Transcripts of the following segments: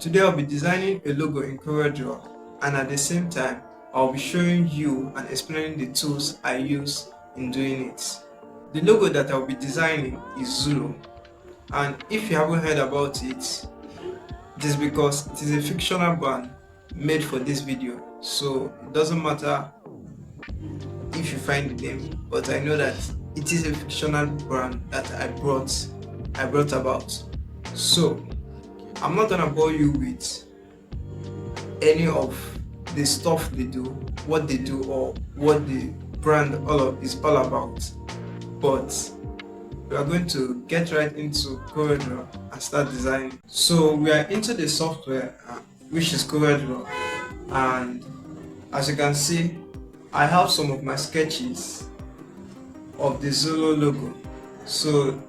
Today I'll be designing a logo in CorelDRAW, and at the same time I'll be showing you and explaining the tools I use in doing it. The logo that I'll be designing is Zulu, and if you haven't heard about it, it is because it is a fictional brand made for this video, so it doesn't matter if you find the name, but I know that it is a fictional brand that I brought about. So I'm not gonna bore you with any of the stuff they do, what they do, or what the brand is all about, but we are going to get right into CorelDRAW and start designing. So we are into the software which is CorelDRAW, and as you can see, I have some of my sketches of the Zulu logo. So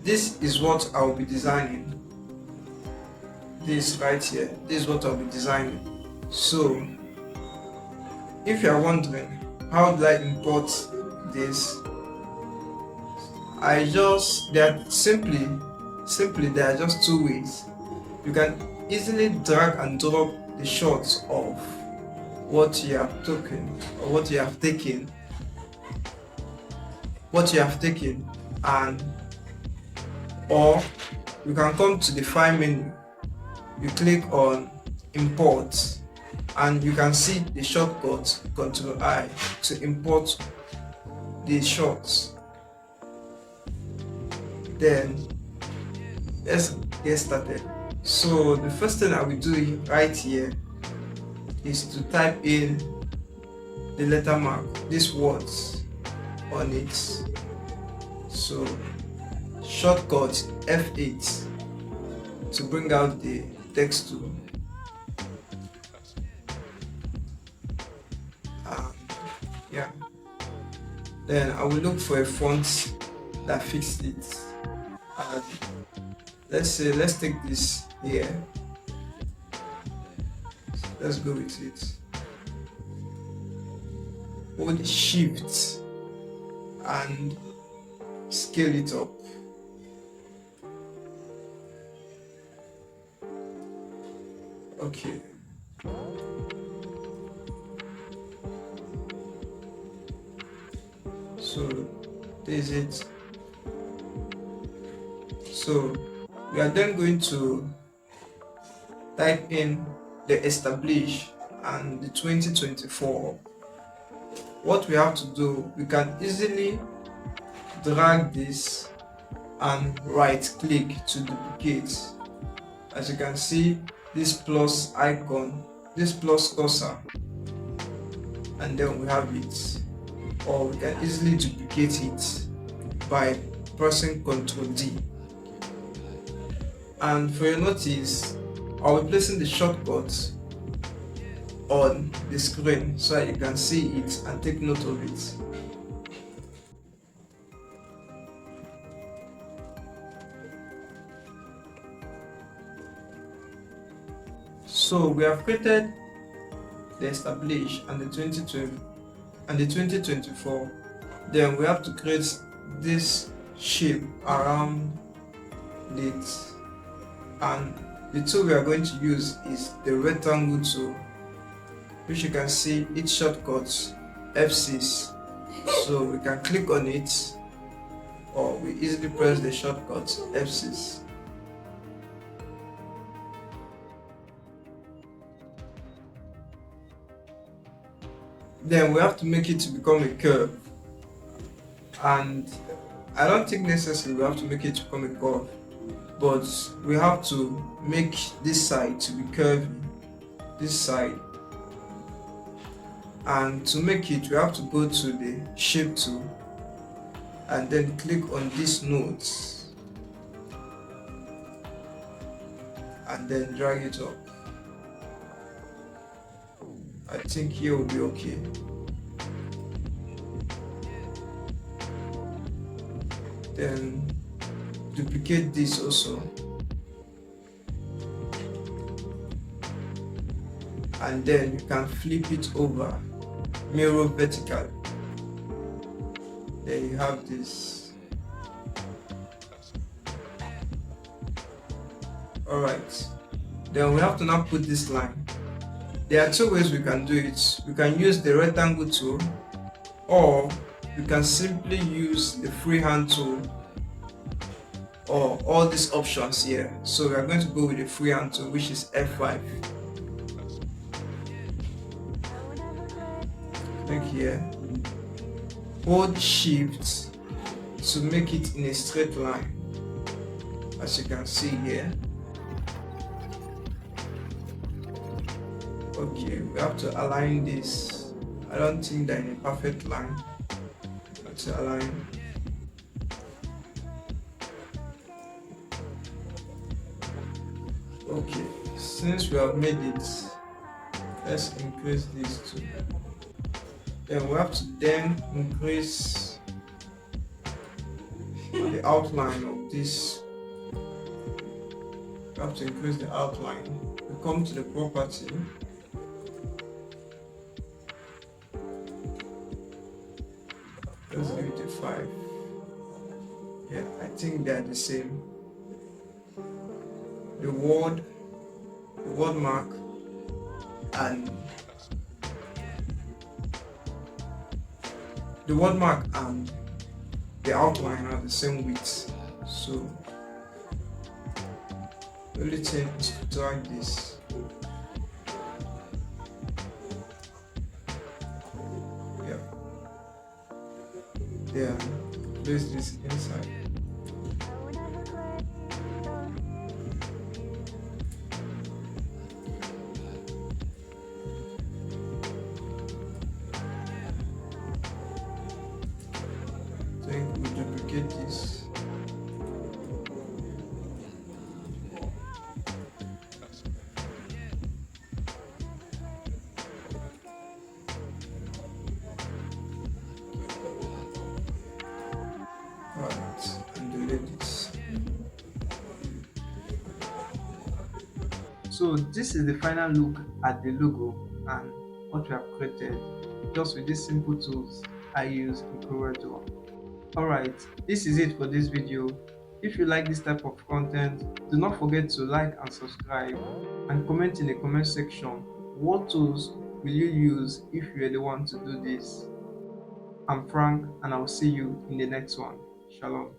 this is what I will be designing. This right here, this is what I'll be designing. So if you are wondering how do I import this, there are just two ways. You can easily drag and drop the shots of what you have taken, and or you can come to the file menu, you click on import, and you can see the shortcut Ctrl+I to import the shots. Then let's get started. So the first thing I will do right here is to type in the letter mark, these words on it. So shortcut F8 to bring out the text tool. Yeah. Then I will look for a font that fits it. Let's take this here. Let's go with it. Hold Shift and scale it up. Okay. So this is it. So we are then going to type in the establish and the 2024. What we have to do, we can easily drag this and right click to duplicate. As you can see, this plus icon, this plus cursor, and then we have it. Or we can easily duplicate it by pressing Ctrl+D. And for your notice, I'll be placing the shortcut on the screen so that you can see it and take note of it. So we have created the establish and the 2020 and the 2024. Then we have to create this shape around it, and the tool we are going to use is the rectangle tool, which you can see its shortcut F6. So we can click on it, or we easily press the shortcut F6. Then we have to make it to become a curve, and I don't think necessarily we have to make it to become a curve, but we have to make this side to be curvy, this side. And to make it, we have to go to the shape tool and then click on these nodes and then drag it up. I think here will be okay. Then duplicate this also, and then you can flip it over, mirror vertical. Then you have this. Alright, Then we have to now put this line. There are two ways we can do it. We can use the rectangle tool, or we can simply use the freehand tool, or all these options here. So we are going to go with the freehand tool, which is F5. Click here. Hold Shift to make it in a straight line, as you can see here. Okay, we have to align this. I don't think they're in a perfect line. Let's align. Okay, since we have made it, let's increase this too. Then we have to then increase the outline of this. We have to increase the outline. We come to the property. Let's give it a 5. Yeah, I think they're the same. The word mark, and the outline are the same width. So the only thing is to drag this. Yeah, place this inside. Then we duplicate this. And delete this. So this is the final look at the logo and what we have created just with these simple tools I use in CorelDRAW. Alright, this is it for this video. If you like this type of content, do not forget to like and subscribe, and comment in the comment section what tools will you use if you are the one to do this. I'm Frank, and I'll see you in the next one. Shalom.